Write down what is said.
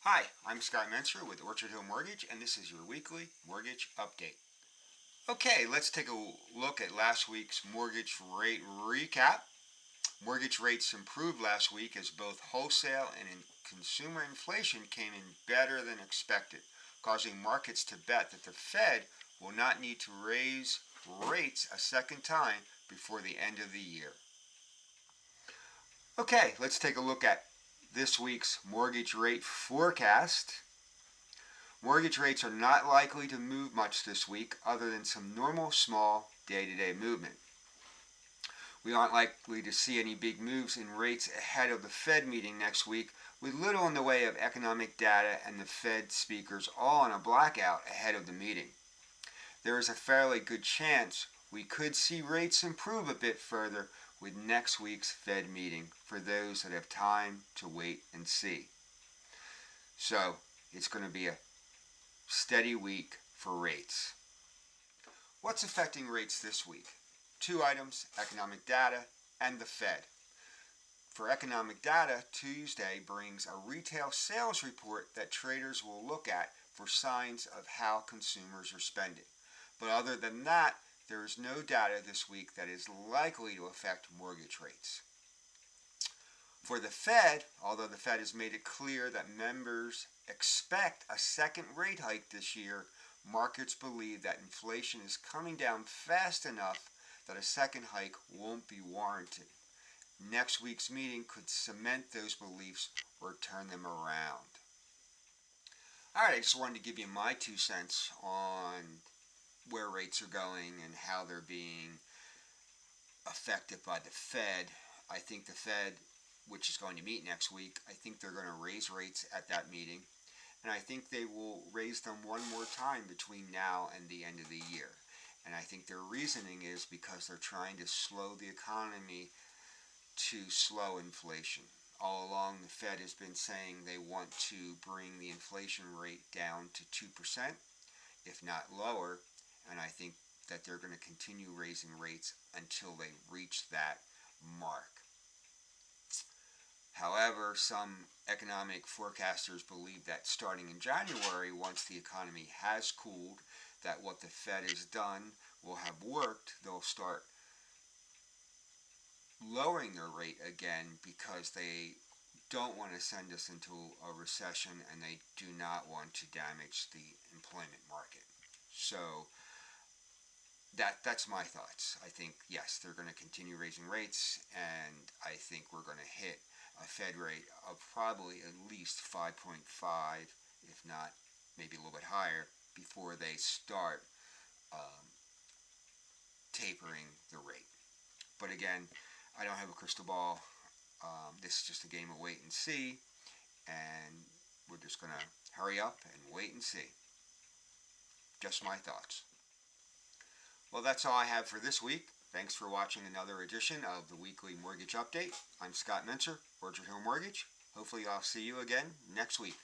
Hi, I'm Scot Mentzer with Orchard Hill Mortgage, and this is your weekly mortgage update. Okay, let's take a look at last week's mortgage rate recap. Mortgage rates improved last week as both wholesale and consumer inflation came in better than expected, causing markets to bet that the Fed will not need to raise rates a second time before the end of the year. Okay, let's take a look at this week's mortgage rate forecast. Mortgage rates are not likely to move much this week other than some normal small day-to-day movement. We aren't likely to see any big moves in rates ahead of the Fed meeting next week, with little in the way of economic data and the Fed speakers all on a blackout ahead of the meeting. There is a fairly good chance we could see rates improve a bit further with next week's Fed meeting for those that have time to wait and see. So it's going to be a steady week for rates. What's affecting rates this week? Two items: economic data and the Fed. For economic data, Tuesday brings a retail sales report that traders will look at for signs of how consumers are spending. But other than that, there is no data this week that is likely to affect mortgage rates. For the Fed, although the Fed has made it clear that members expect a second rate hike this year, markets believe that inflation is coming down fast enough that a second hike won't be warranted. Next week's meeting could cement those beliefs or turn them around. Alright, I just wanted to give you my 2 cents on where rates are going and how they're being affected by the Fed. I think the Fed, which is going to meet next week, I think they're going to raise rates at that meeting. And I think they will raise them one more time between now and the end of the year. And I think their reasoning is because they're trying to slow the economy to slow inflation. All along, the Fed has been saying they want to bring the inflation rate down to 2%, if not lower. And I think that they're going to continue raising rates until they reach that mark. However, some economic forecasters believe that starting in January, once the economy has cooled, that what the Fed has done will have worked. They'll start lowering their rate again because they don't want to send us into a recession and they do not want to damage the employment market. So that's my thoughts. I think, yes, they're going to continue raising rates, and I think we're going to hit a Fed rate of probably at least 5.5, if not maybe a little bit higher, before they start tapering the rate. But again, I don't have a crystal ball. This is just a game of wait and see, and we're just going to hurry up and wait and see. Just my thoughts. Well, that's all I have for this week. Thanks for watching another edition of the Weekly Mortgage Update. I'm Scot Mentzer, Orchard Hill Mortgage. Hopefully I'll see you again next week.